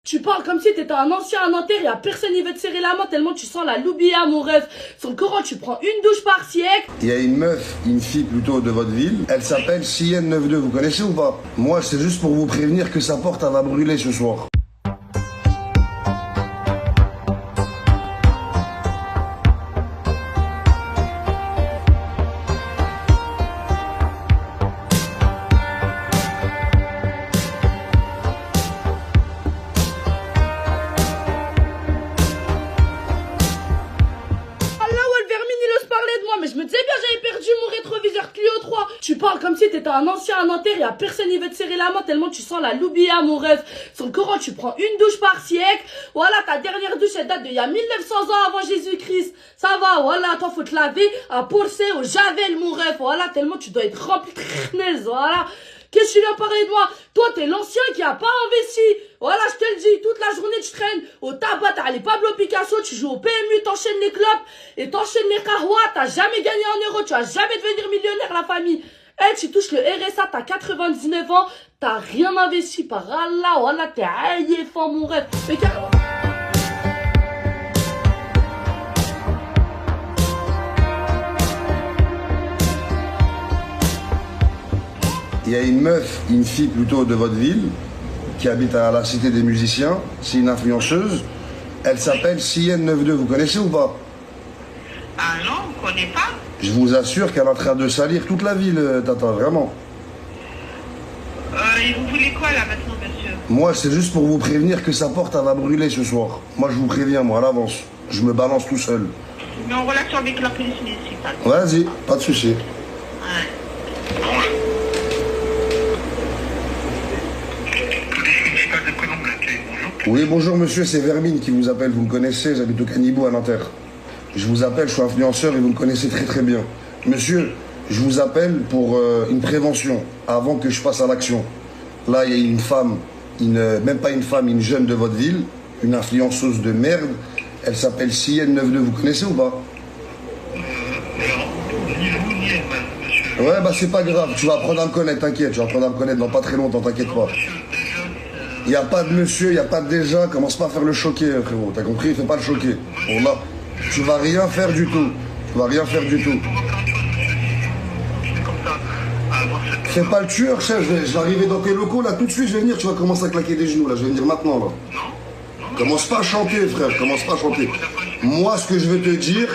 Tu parles comme si t'étais un ancien à Nanterre, y'a personne qui veut te serrer la main tellement tu sens la loubia, mon rêve. Sur le Coran, tu prends une douche par siècle. Il y a une meuf, une fille plutôt de votre ville, elle s'appelle CN92, vous connaissez ou pas? Moi, c'est juste pour vous prévenir que sa porte, elle va brûler ce soir. Mais je me disais bien j'avais perdu mon rétroviseur Clio 3. Tu parles comme si t'étais un ancien à Nanterre, y'a personne qui veut te serrer la main tellement tu sens la loubia, mon rêve. Sur le Coran, tu prends une douche par siècle. Voilà, ta dernière douche, elle date d'il y a 1900 ans avant Jésus-Christ. Ça va, voilà, toi faut te laver à Porcé, au Javel, mon rêve. Voilà, tellement tu dois être rempli de crnez, voilà. Qu'est-ce que tu viens parler de moi? Toi, t'es l'ancien qui a pas investi. Voilà, je te le dis, toute la journée, tu traînes au tabac, t'as les Pablo Picasso, tu joues au PMU, t'enchaînes les clubs et t'enchaînes les kahwa, t'as jamais gagné un euro, tu vas jamais devenir millionnaire, la famille. Eh, tu touches le RSA, t'as 99 ans, t'as rien investi, par Allah, voilà, t'es aïeffant, mon rêve. Mais carrément. Il y a une meuf, une fille plutôt de votre ville, qui habite à la Cité des Musiciens, c'est une influenceuse. Elle s'appelle CN92, vous connaissez ou pas? Ah non, on ne connaît pas. Je vous assure qu'elle est en train de salir toute la ville, Tata, vraiment. Et vous voulez quoi là maintenant, monsieur? Moi, c'est juste pour vous prévenir que sa porte, elle va brûler ce soir. Moi, je vous préviens, moi, à l'avance. Je me balance tout seul. Mais en relation avec la police municipale. Vas-y, pas de souci. Ouais. Oui, bonjour monsieur, c'est Vermine qui vous appelle. Vous me connaissez, j'habite au Canibou à Nanterre. Je vous appelle, je suis influenceur et vous me connaissez très très bien. Monsieur, je vous appelle pour une prévention avant que je passe à l'action. Là, il y a une femme, même pas une femme, une jeune de votre ville, une influenceuse de merde. Elle s'appelle CN92, vous connaissez ou pas? Ouais, bah c'est pas grave, tu vas apprendre à me connaître, t'inquiète, tu vas apprendre à me connaître dans pas très longtemps, t'inquiète pas. Il n'y a pas de monsieur, il n'y a pas de déjà, commence pas à faire le choquer, frérot, t'as compris? Fais pas le choquer. Bon là, tu vas rien faire du tout. Tu vas rien faire du tout. Fais pas le tueur, chef, je vais arriver dans tes locaux, là, tout de suite, je vais venir, tu vas commencer à claquer des genoux, là, je vais venir maintenant, là. Commence pas à chanter, frère, commence pas à chanter. Moi, ce que je veux te dire,